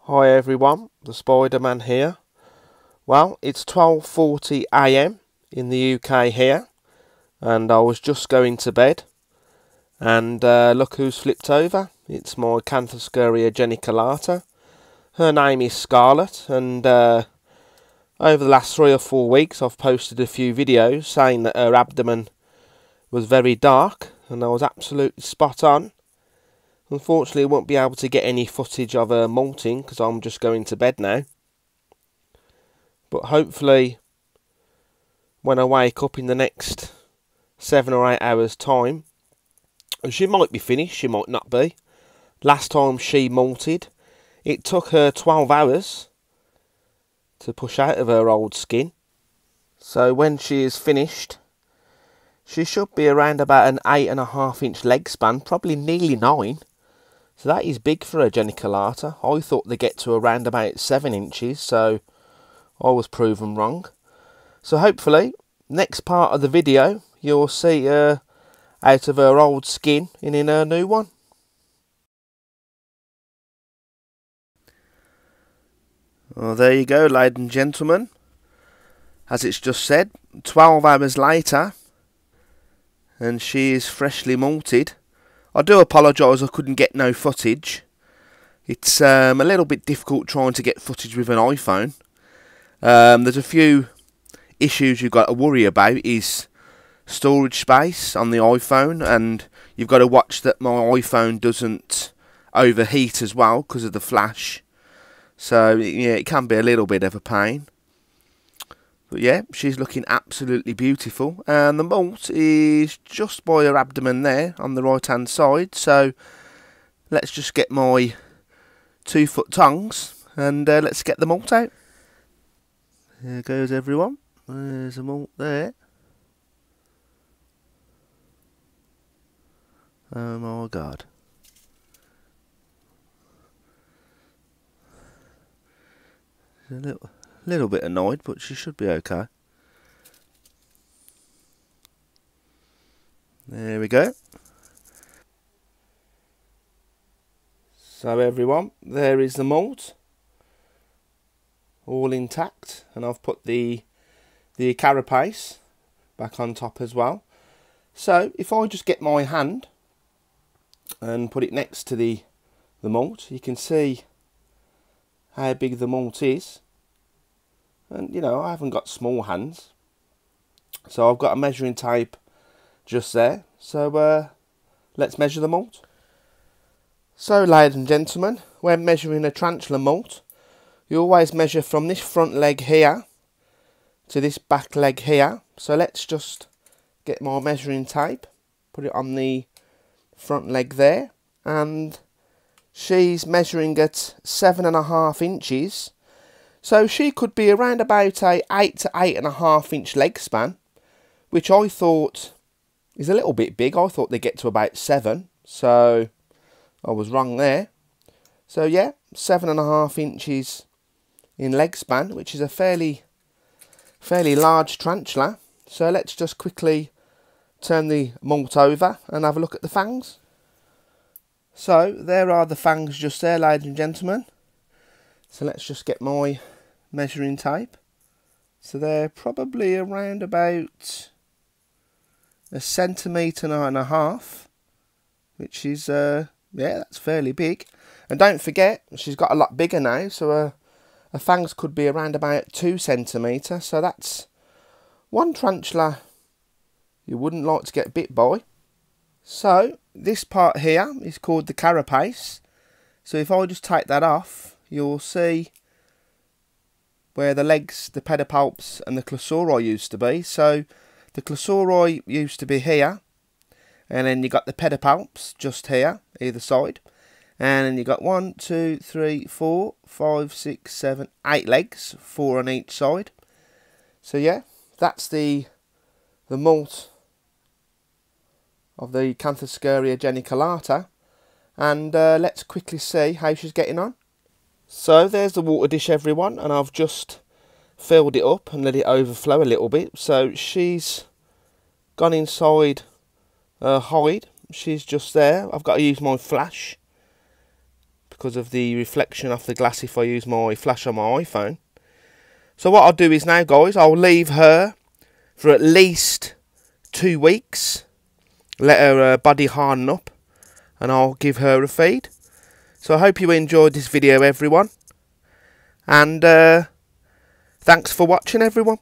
Hi everyone, the Spiderman here. Well, it's 12:40 AM in the UK here, and I was just going to bed, and look who's flipped over. It's my Acanthoscurria Geniculata. Her name is Scarlet, and over the last 3 or 4 weeks I've posted a few videos saying that her abdomen was very dark, and I was absolutely spot on. Unfortunately, I won't be able to get any footage of her molting because I'm just going to bed now. But hopefully, when I wake up in the next 7 or 8 hours' time, she might be finished, she might not be. Last time she molted, it took her 12 hours to push out of her old skin. So when she is finished, she should be around about an 8.5 inch leg span, probably nearly 9. So that is big for a geniculata. I thought they get to around about 7 inches, so I was proven wrong. So hopefully, next part of the video, you'll see her out of her old skin and in her new one. Well, there you go, ladies and gentlemen. As it's just said, 12 hours later, and she is freshly molted. I do apologise I couldn't get no footage. It's a little bit difficult trying to get footage with an iPhone. There's a few issues you've got to worry about. Is storage space on the iPhone, and you've got to watch that my iPhone doesn't overheat as well because of the flash. So yeah, it can be a little bit of a pain. But yeah, she's looking absolutely beautiful, and the molt is just by her abdomen there on the right hand side. So let's just get my 2-foot tongs and let's get the molt out. There goes everyone. There's a molt there. Oh my god. There's a little bit annoyed, but she should be okay. There we go. So everyone, there is the molt, all intact, and I've put the carapace back on top as well. So if I just get my hand and put it next to the molt, you can see how big the molt is. And you know, I haven't got small hands, so I've got a measuring tape just there. So let's measure the molt. So ladies and gentlemen, when measuring a tarantula molt, you always measure from this front leg here to this back leg here. So let's just get my measuring tape, put it on the front leg there, and she's measuring at 7.5 inches. So she could be around about a 8 to 8.5 inch leg span, which I thought is a little bit big. I thought they get to about 7, so I was wrong there. So yeah, 7.5 inches in leg span, which is a fairly large tarantula. So let's just quickly turn the molt over and have a look at the fangs. So there are the fangs just there, ladies and gentlemen. So let's just get my measuring tape. So they're probably around about 1.5 centimetres, which is yeah, that's fairly big. And don't forget, she's got a lot bigger now, so her fangs could be around about 2 centimetres. So that's one tarantula you wouldn't like to get bit by. So this part here is called the carapace. So if I just take that off, you'll see where the legs, the pedipalps and the clausuri used to be. So the clausuri used to be here, and then you got the pedipalps just here, either side. And then you got 1, 2, 3, 4, 5, 6, 7, 8 legs, 4 on each side. So yeah, that's the molt of the Acanthoscurria Geniculata. And let's quickly see how she's getting on. So there's the water dish, everyone, and I've just filled it up and let it overflow a little bit. So she's gone inside her hide. She's just there. I've got to use my flash because of the reflection off the glass if I use my flash on my iPhone. So what I'll do is now, guys, I'll leave her for at least 2 weeks, let her body harden up, and I'll give her a feed. So I hope you enjoyed this video, everyone, and thanks for watching, everyone.